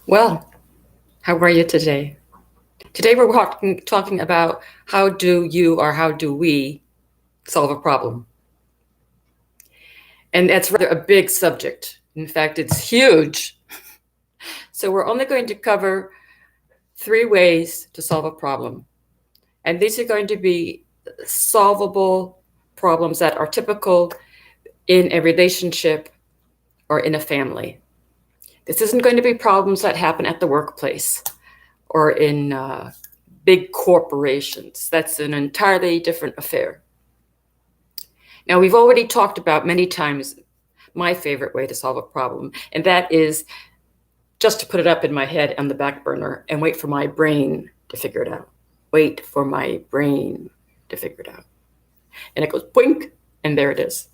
Well, how are you today? Today we're talking about how do you or how do we solve a problem? And that's rather a big subject. In fact, it's huge. So we're only going to cover 3 ways to solve a problem. And these are going to be solvable problems that are typical in a relationship or in a family. This isn't going to be problems that happen at the workplace or in big corporations. That's an entirely different affair. Now, we've already talked about many times my favorite way to solve a problem, and that is just to put it up in my head on the back burner and wait for my brain to figure it out. Wait for my brain to figure it out. And it goes boink, and there it is.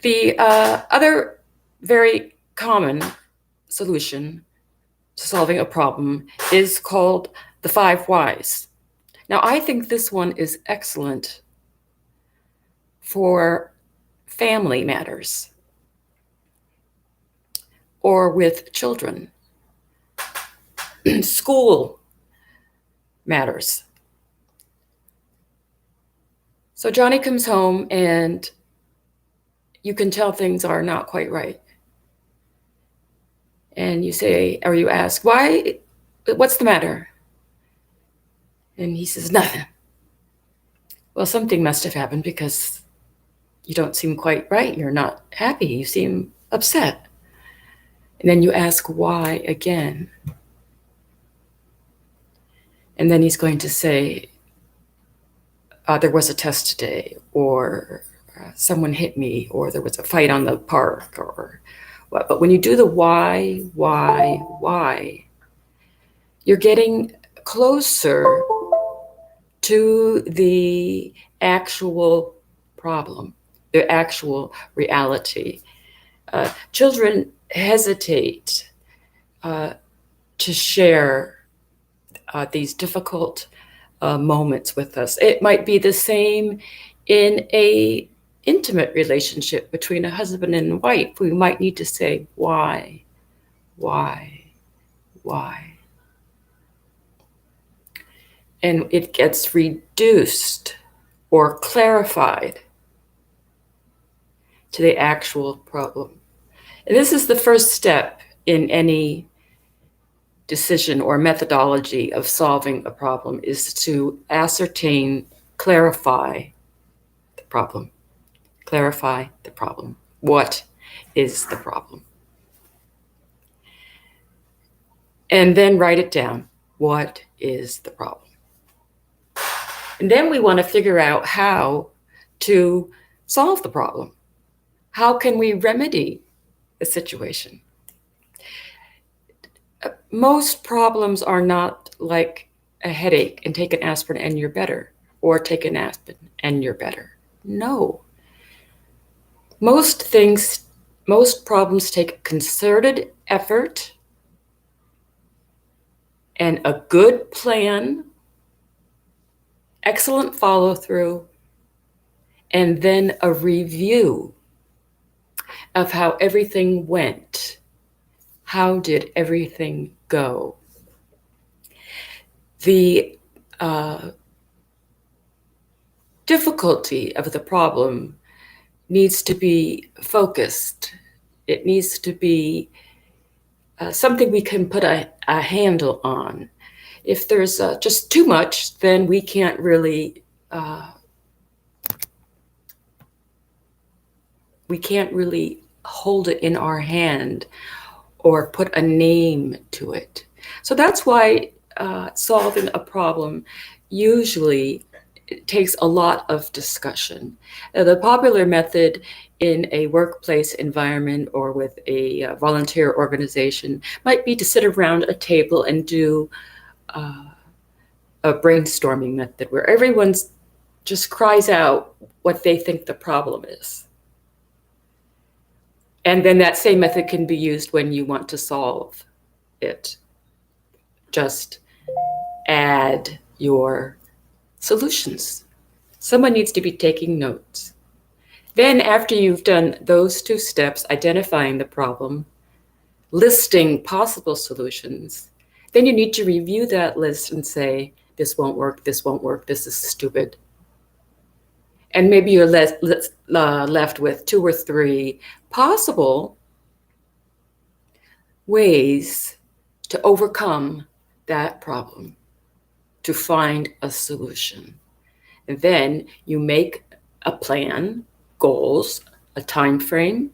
The other very common solution to solving a problem is called the 5 whys. Now, I think this one is excellent for family matters or with children, school matters. So Johnny comes home and you can tell things are not quite right. And you say, or you ask, why, what's the matter? And he says, nothing. Well, something must have happened because you don't seem quite right. You're not happy. You seem upset. And then you ask why again. And then he's going to say, there was a test today, or someone hit me, or there was a fight on the park, or what. But when you do the why, you're getting closer to the actual problem, the actual reality. Children hesitate to share these difficult moments with us. It might be the same in a intimate relationship between a husband and wife. We might need to say, why? And it gets reduced or clarified to the actual problem. And this is the first step in any decision or methodology of solving a problem, is to ascertain, clarify the problem. Clarify the problem. What is the problem? And then write it down. What is the problem? And then we want to figure out how to solve the problem. How can we remedy the situation? Most problems are not like a headache and take an aspirin and you're better, or take an aspirin and you're better. No. Most problems take concerted effort and a good plan, excellent follow-through, and then a review of how everything went. How did everything go? The difficulty of the problem needs to be focused. It needs to be something we can put a handle on. If there's just too much, then we can't really hold it in our hand or put a name to it. So that's why solving a problem usually takes a lot of discussion. The popular method in a workplace environment or with a volunteer organization might be to sit around a table and do a brainstorming method where everyone just cries out what they think the problem is. And then that same method can be used when you want to solve it. Just add your solutions. Someone needs to be taking notes. Then after you've done those 2 steps, identifying the problem, listing possible solutions, then you need to review that list and say, this won't work, this is stupid. And maybe you're left with 2 or 3 possible ways to overcome that problem, to find a solution. And then you make a plan, goals, a time frame,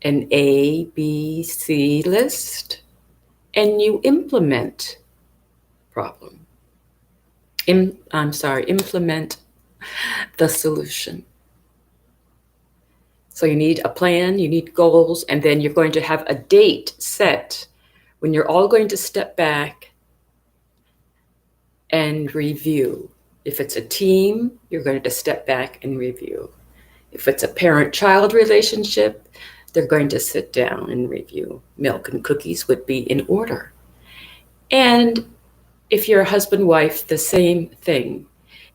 an A, B, C list, and you implement implement the solution. So you need a plan, you need goals, and then you're going to have a date set when you're all going to step back and review. If it's a team, you're going to step back and review. If it's a parent-child relationship, they're going to sit down and review. Milk and cookies would be in order. And if you're a husband-wife, the same thing.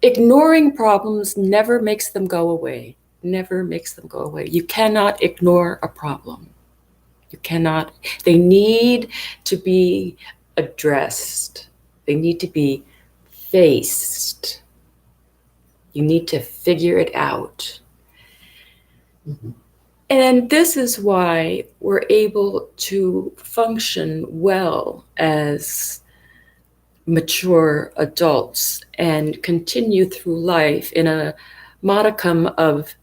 Ignoring problems never makes them go away. Never makes them go away. You cannot ignore a problem. You cannot. They need to be addressed. They need to be faced. You need to figure it out. Mm-hmm. And this is why we're able to function well as mature adults and continue through life in a modicum of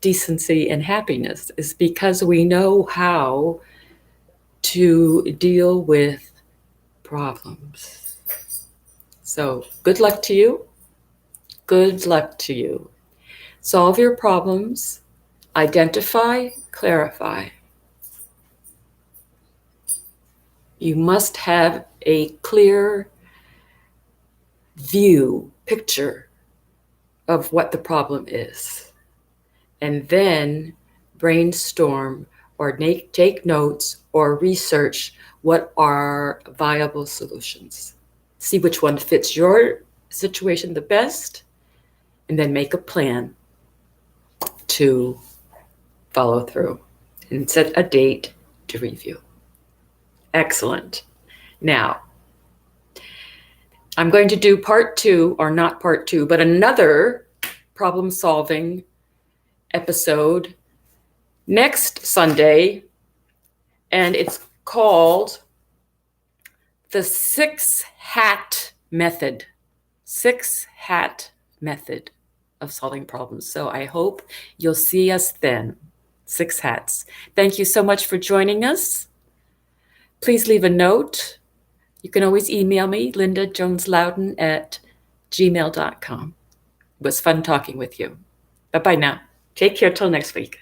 decency and happiness, is because we know how to deal with problems. So good luck to you. Good luck to you. Solve your problems. Identify, clarify. You must have a clear picture of what the problem is. And then brainstorm or take notes or research what are viable solutions. See which one fits your situation the best, and then make a plan to follow through and set a date to review. Excellent. Now, I'm going to do part 2, or not part 2, but another problem-solving episode next Sunday, and it's called the 6-hat method. 6-hat method of solving problems. So I hope you'll see us then. 6 hats. Thank you so much for joining us. Please leave a note. You can always email me, lindajonesloudon@gmail.com. It was fun talking with you. Bye-bye now. Take care till next week.